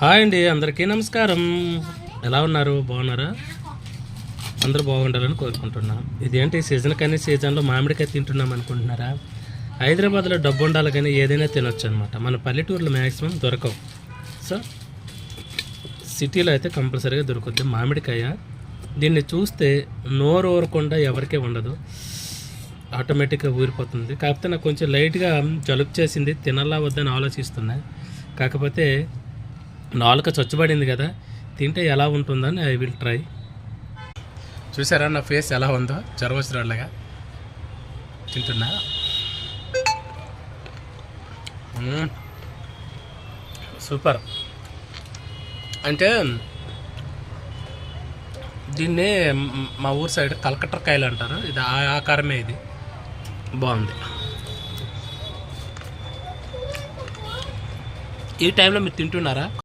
Hi అండి, అందరికీ నమస్కారం. ఎలా ఉన్నారు? బాగున్నారా? అందరూ బాగుండాలని కోరుకుంటున్నాం. ఇదేంటి సీజన్ కానీ సీజన్లో మామిడికాయ తింటున్నాం అనుకుంటున్నారా? హైదరాబాద్లో డబ్బు ఉండాలి కానీ ఏదైనా తినొచ్చు అనమాట. మన పల్లెటూరులో మ్యాక్సిమం దొరకవు. సో సిటీలో అయితే కంపల్సరీగా దొరుకుద్ది మామిడికాయ. దీన్ని చూస్తే నోరు ఊరకుండా ఎవరికే ఉండదు, ఆటోమేటిక్గా ఊరిపోతుంది. కాకపోతే నాకు కొంచెం లైట్గా జలుబు చేసింది, తినాలా వద్దని ఆలోచిస్తున్నా. కాకపోతే నాలుక చచ్చుబడింది కదా, తింటే ఎలా ఉంటుందని ఐ విల్ ట్రై. చూసారా నా ఫేస్ ఎలా ఉందో? జ్వరవచ్చినలాగా తింటున్నా. సూపర్. అంటే దీన్ని మా ఊరు సైడ్ కలకట్టకాయలు అంటారు. ఇది ఆ ఆకారమే. ఇది బాగుంది. ఈ టైంలో మీరు తింటున్నారా?